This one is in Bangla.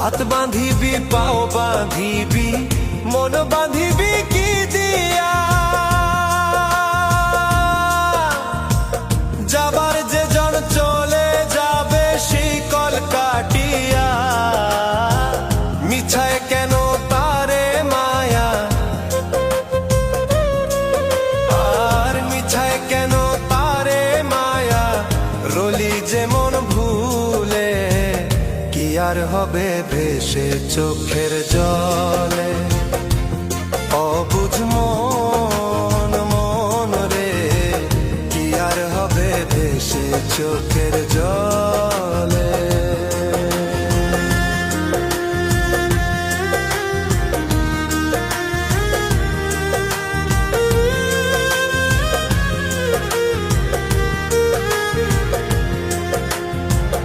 হাত বাঁধিবি পাও বাঁধিবি মন বাঁধিবি কি দিয়া, যাবার যে জন চলে যাবে শিকল কাটিয়া। মিছায় কেন তারে মায়া, আর মিছায় কেন তারে মায়া, রলি যেমন ভুলে কি আর হবে ভেসে চোখের জলে। অবুঝ মন মন রে কি আর হবে ভেসে চোখের